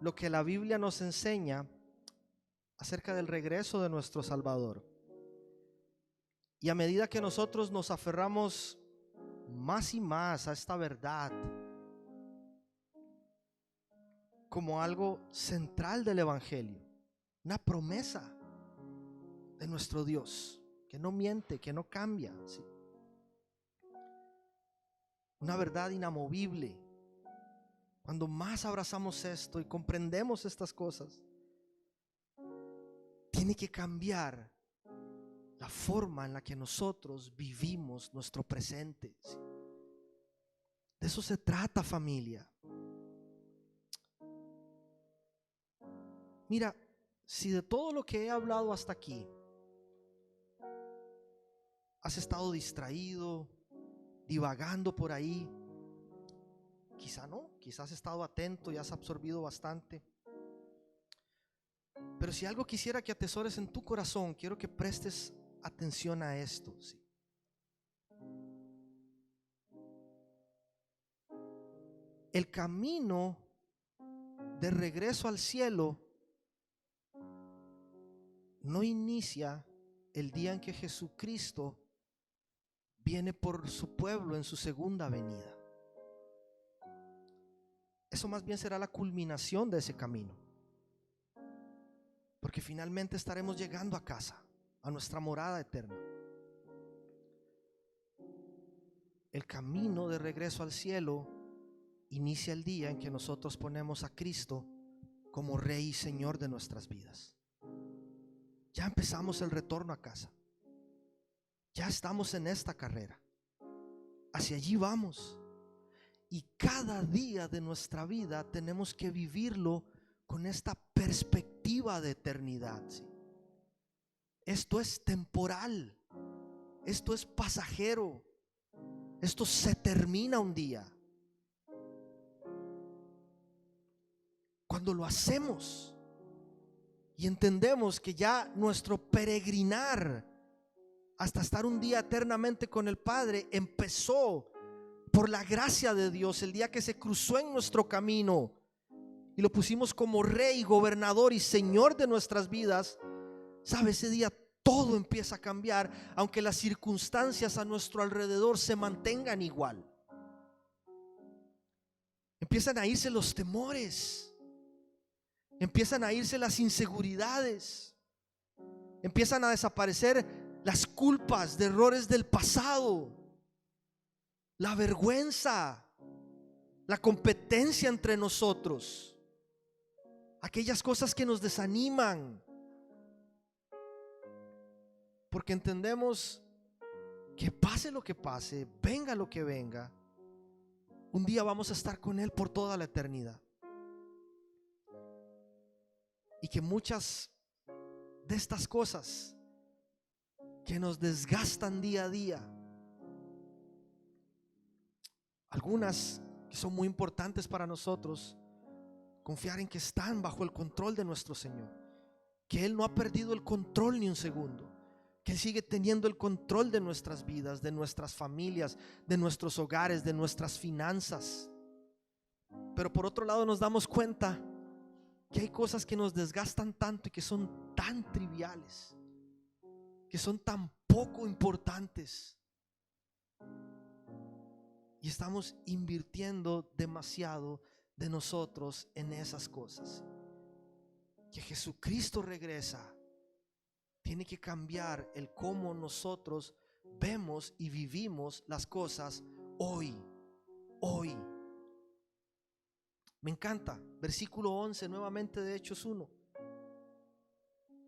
lo que la Biblia nos enseña acerca del regreso de nuestro Salvador, y a medida que nosotros nos aferramos más y más a esta verdad como algo central del Evangelio, una promesa de nuestro Dios que no miente, que no cambia, ¿sí? Una verdad inamovible. Cuando más abrazamos esto y comprendemos estas cosas, tiene que cambiar la forma en la que nosotros vivimos nuestro presente, ¿sí? De eso se trata, familia. Mira, si de todo lo que he hablado hasta aquí has estado distraído, divagando por ahí, quizá no, quizás has estado atento y has absorbido bastante. Pero si algo quisiera que atesores en tu corazón, quiero que prestes atención a esto, ¿sí? El camino de regreso al cielo no inicia el día en que Jesucristo viene por su pueblo en su segunda venida. Eso más bien será la culminación de ese camino, porque finalmente estaremos llegando a casa, a nuestra morada eterna. El camino de regreso al cielo inicia el día en que nosotros ponemos a Cristo como Rey y Señor de nuestras vidas. Ya empezamos el retorno a casa. Ya estamos en esta carrera. Hacia allí vamos. Y cada día de nuestra vida tenemos que vivirlo con esta perspectiva de eternidad, ¿sí? Esto es temporal. Esto es pasajero. Esto se termina un día. Cuando lo hacemos y entendemos que ya nuestro peregrinar hasta estar un día eternamente con el Padre empezó por la gracia de Dios el día que se cruzó en nuestro camino y lo pusimos como Rey, gobernador y Señor de nuestras vidas, ¿sabe? Ese día todo empieza a cambiar, aunque las circunstancias a nuestro alrededor se mantengan igual. Empiezan a irse los temores, empiezan a irse las inseguridades, empiezan a desaparecer las culpas de errores del pasado. la vergüenza, la competencia entre nosotros, aquellas cosas que nos desaniman, porque entendemos que pase lo que pase, venga lo que venga, un día vamos a estar con Él por toda la eternidad. Y que muchas de estas cosas que nos desgastan día a día, algunas que son muy importantes para nosotros, confiar en que están bajo el control de nuestro Señor, que Él no ha perdido el control ni un segundo, que Él sigue teniendo el control de nuestras vidas, de nuestras familias, de nuestros hogares, de nuestras finanzas. Pero por otro lado nos damos cuenta que hay cosas que nos desgastan tanto y que son tan triviales, que son tan poco importantes, y estamos invirtiendo demasiado de nosotros en esas cosas. Que Jesucristo regresa tiene que cambiar el cómo nosotros vemos y vivimos las cosas hoy. Me encanta, versículo 11 nuevamente de Hechos 1.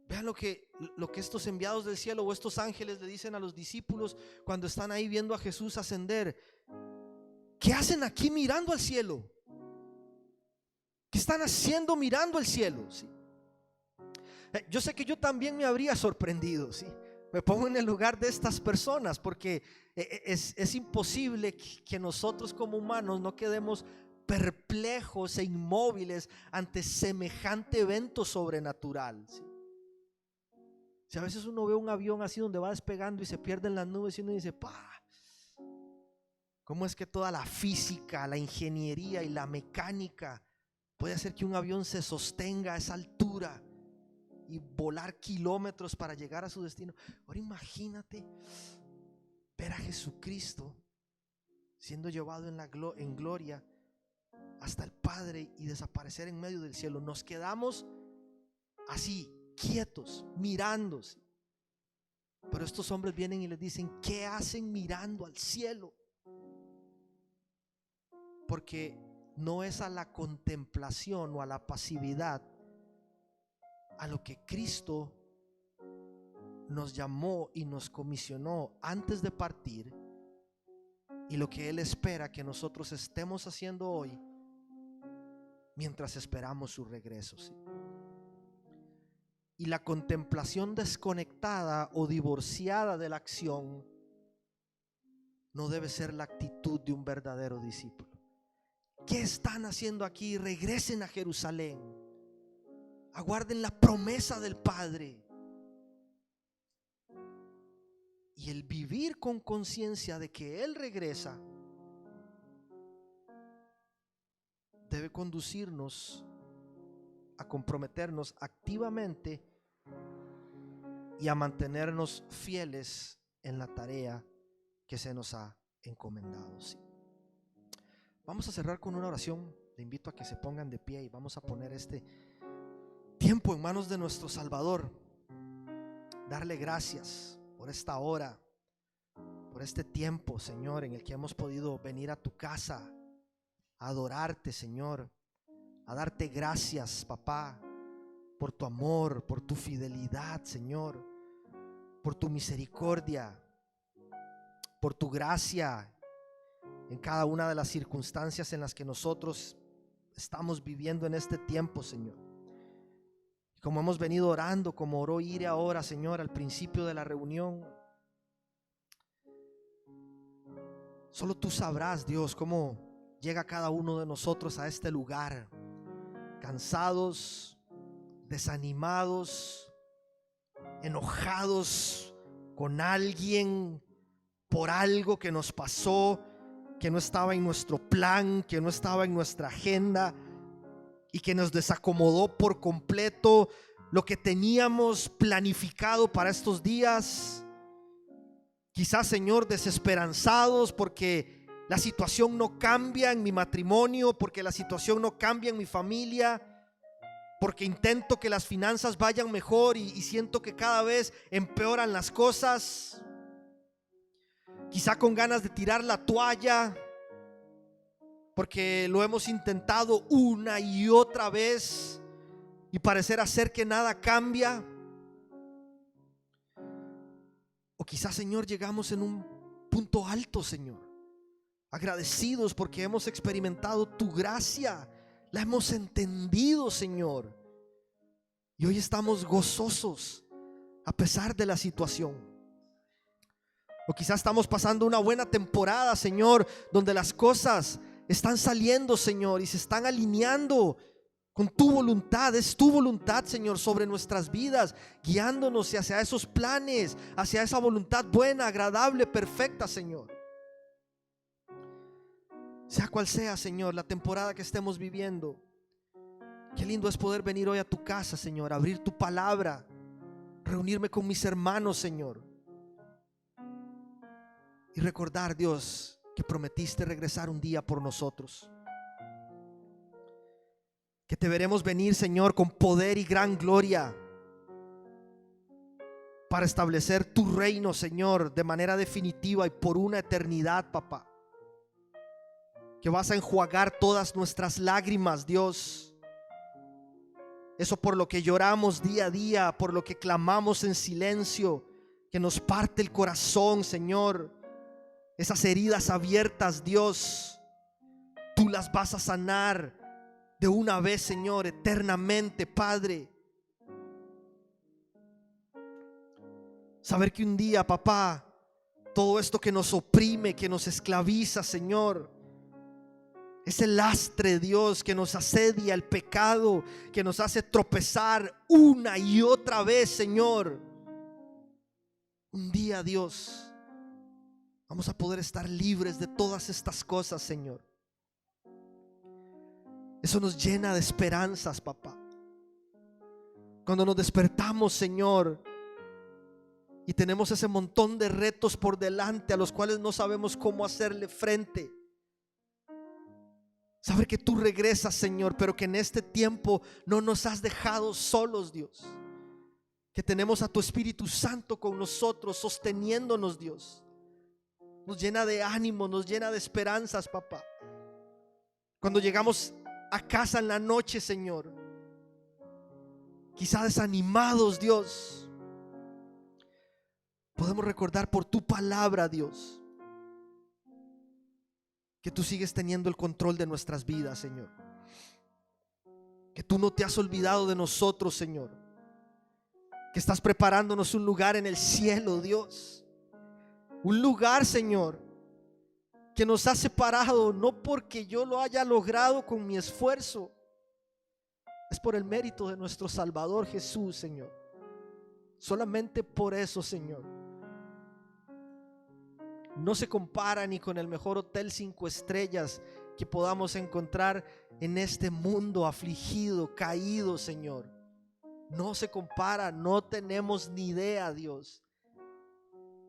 Vean lo que estos enviados del cielo o estos ángeles le dicen a los discípulos cuando están ahí viendo a Jesús ascender. ¿Qué hacen aquí mirando al cielo? ¿Qué están haciendo mirando al cielo? ¿Sí? Yo sé que yo también me habría sorprendido, ¿sí? Me pongo en el lugar de estas personas, porque es imposible que nosotros como humanos no quedemos perplejos e inmóviles ante semejante evento sobrenatural, ¿sí? Si a veces uno ve un avión así donde va despegando y se pierde en las nubes y uno dice, ¿cómo es que toda la física, la ingeniería y la mecánica puede hacer que un avión se sostenga a esa altura y volar kilómetros para llegar a su destino? Ahora imagínate ver a Jesucristo siendo llevado en gloria hasta el Padre y desaparecer en medio del cielo. Nos quedamos así, quietos, mirándose. Pero estos hombres vienen y les dicen, ¿qué hacen mirando al cielo? Porque no es a la contemplación o a la pasividad a lo que Cristo nos llamó y nos comisionó antes de partir, y lo que Él espera que nosotros estemos haciendo hoy mientras esperamos su regreso, ¿sí? Y la contemplación desconectada o divorciada de la acción no debe ser la actitud de un verdadero discípulo. ¿Qué están haciendo aquí? Regresen a Jerusalén, aguarden la promesa del Padre. Y el vivir con conciencia de que Él regresa debe conducirnos a comprometernos activamente y a mantenernos fieles en la tarea que se nos ha encomendado, ¿sí? Vamos a cerrar con una oración. Le invito a que se pongan de pie y vamos a poner este tiempo en manos de nuestro Salvador. Darle gracias por esta hora, por este tiempo, Señor, en el que hemos podido venir a tu casa a adorarte, Señor, a darte gracias, papá, por tu amor, por tu fidelidad, Señor, por tu misericordia, por tu gracia en cada una de las circunstancias en las que nosotros estamos viviendo en este tiempo, Señor. Y como hemos venido orando, como oró Ire ahora, Señor, al principio de la reunión, solo tú sabrás, Dios, cómo llega cada uno de nosotros a este lugar, cansados, desanimados, enojados con alguien por algo que nos pasó, que no estaba en nuestro plan, que no estaba en nuestra agenda y que nos desacomodó por completo lo que teníamos planificado para estos días. Quizás, Señor, desesperanzados porque la situación no cambia en mi matrimonio, porque la situación no cambia en mi familia, porque intento que las finanzas vayan mejor y siento que cada vez empeoran las cosas. quizá con ganas de tirar la toalla, porque lo hemos intentado una y otra vez y parecer ser que nada cambia. O quizás, Señor, llegamos en un punto alto, Señor, agradecidos porque hemos experimentado tu gracia, la hemos entendido, Señor, y hoy estamos gozosos a pesar de la situación. O quizás estamos pasando una buena temporada, Señor, donde las cosas están saliendo, Señor, y se están alineando con tu voluntad. Es tu voluntad, Señor, sobre nuestras vidas, guiándonos hacia esos planes, hacia esa voluntad buena, agradable, perfecta, Señor. Sea cual sea, Señor, la temporada que estemos viviendo, qué lindo es poder venir hoy a tu casa, Señor, abrir tu palabra, reunirme con mis hermanos, Señor, y recordar, Dios, que prometiste regresar un día por nosotros, que te veremos venir, Señor, con poder y gran gloria para establecer tu reino, Señor, de manera definitiva y por una eternidad, papá. Que vas a enjuagar todas nuestras lágrimas, Dios. Eso por lo que lloramos día a día, por lo que clamamos en silencio, que nos parte el corazón, Señor. Esas heridas abiertas, Dios, tú las vas a sanar de una vez, Señor, eternamente, Padre. Saber que un día, papá, todo esto que nos oprime, que nos esclaviza, Señor, ese lastre, Dios, que nos asedia, el pecado que nos hace tropezar una y otra vez, Señor, un día, Dios, vamos a poder estar libres de todas estas cosas, Señor. Eso nos llena de esperanzas, papá. Cuando nos despertamos, Señor, y tenemos ese montón de retos por delante a los cuales no sabemos cómo hacerle frente, saber que tú regresas, Señor, pero que en este tiempo no nos has dejado solos, Dios. Que tenemos a tu Espíritu Santo con nosotros, sosteniéndonos, Dios. Nos llena de ánimo, nos llena de esperanzas, papá. Cuando llegamos a casa en la noche, Señor, quizá desanimados, Dios, podemos recordar por tu palabra, Dios, que tú sigues teniendo el control de nuestras vidas, Señor. Que tú no te has olvidado de nosotros, Señor. Que estás preparándonos un lugar en el cielo, Dios. Un lugar, Señor, que nos ha separado, no porque yo lo haya logrado con mi esfuerzo, es por el mérito de nuestro Salvador Jesús, Señor. Solamente por eso, Señor. No se compara ni con el mejor hotel 5 estrellas que podamos encontrar en este mundo afligido, caído, Señor. No se compara, no tenemos ni idea, Dios,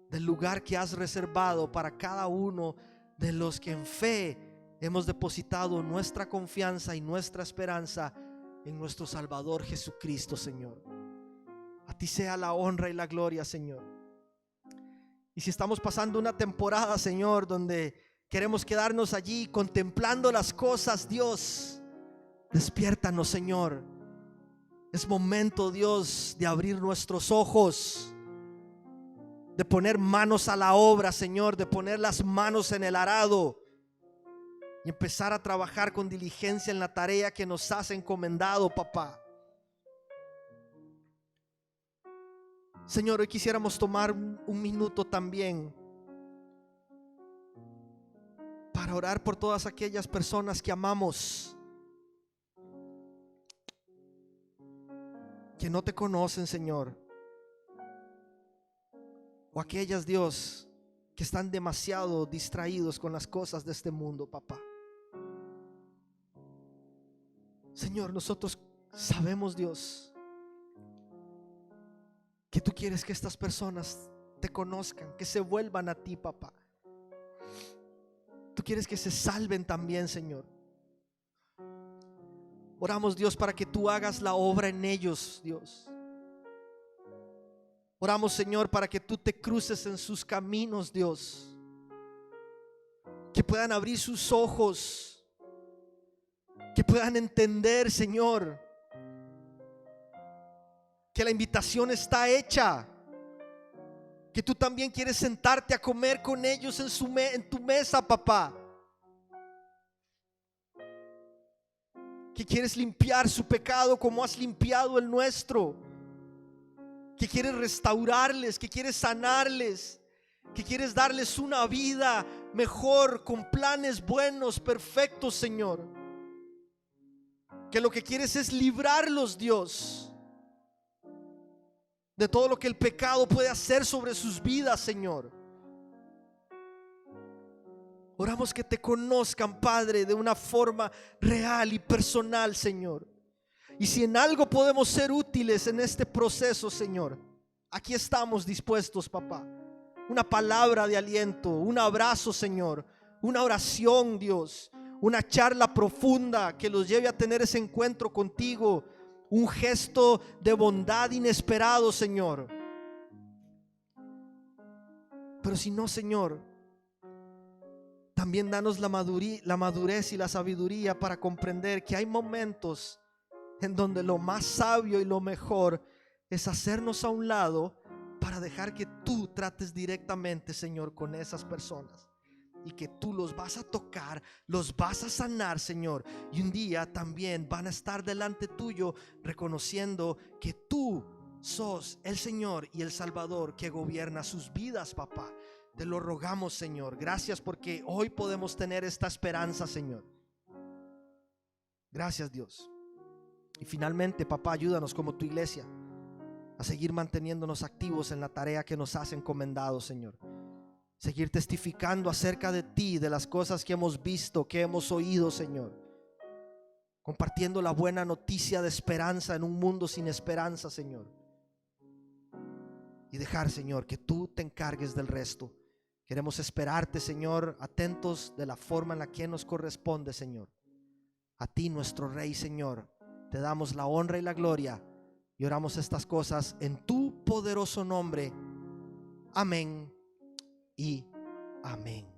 del lugar que has reservado para cada uno de los que en fe hemos depositado nuestra confianza y nuestra esperanza en nuestro Salvador Jesucristo, Señor. A ti sea la honra y la gloria, Señor. Y si estamos pasando una temporada, Señor, donde queremos quedarnos allí contemplando las cosas, Dios, despiértanos, Señor. Es momento, Dios, de abrir nuestros ojos, de poner manos a la obra, Señor, de poner las manos en el arado y empezar a trabajar con diligencia en la tarea que nos has encomendado, papá. Señor, hoy quisiéramos tomar un minuto también para orar por todas aquellas personas que amamos, que no te conocen, Señor, o aquellas, Dios, que están demasiado distraídos con las cosas de este mundo, papá. Señor, nosotros sabemos, Dios, que tú quieres que estas personas te conozcan, que se vuelvan a ti, papá. Tú quieres que se salven también, Señor. Oramos, Dios, para que tú hagas la obra en ellos, Dios. Oramos, Señor, para que tú te cruces en sus caminos, Dios. que puedan abrir sus ojos, que puedan entender, Señor, que la invitación está hecha, que tú también quieres sentarte a comer con ellos en tu mesa, papá, que quieres limpiar su pecado como has limpiado el nuestro, que quieres restaurarles, que quieres sanarles, que quieres darles una vida mejor, con planes buenos, perfectos, Señor, que lo que quieres es librarlos, Dios, de todo lo que el pecado puede hacer sobre sus vidas, Señor. Oramos que te conozcan, Padre, de una forma real y personal, Señor. Y si en algo podemos ser útiles en este proceso, Señor, aquí estamos dispuestos, papá. Una palabra de aliento, un abrazo, Señor, una oración, Dios, una charla profunda que los lleve a tener ese encuentro contigo, un gesto de bondad inesperado, Señor. Pero si no, Señor, también danos la madurez y la sabiduría para comprender que hay momentos en donde lo más sabio y lo mejor es hacernos a un lado para dejar que tú trates directamente, Señor, con esas personas, y que tú los vas a tocar, los vas a sanar, Señor, y un día también van a estar delante tuyo reconociendo que tú sos el Señor y el Salvador que gobierna sus vidas, papá. Te lo rogamos, Señor. Gracias porque hoy podemos tener esta esperanza, Señor. Gracias, Dios. Y finalmente, papá, ayúdanos como tu iglesia a seguir manteniéndonos activos en la tarea que nos has encomendado, Señor. Seguir testificando acerca de ti, de las cosas que hemos visto, que hemos oído, Señor. Compartiendo la buena noticia de esperanza en un mundo sin esperanza, Señor. Y dejar, Señor, que tú te encargues del resto. Queremos esperarte, Señor, atentos de la forma en la que nos corresponde, Señor. A ti, nuestro Rey, Señor, te damos la honra y la gloria y oramos estas cosas en tu poderoso nombre. Amén y amén.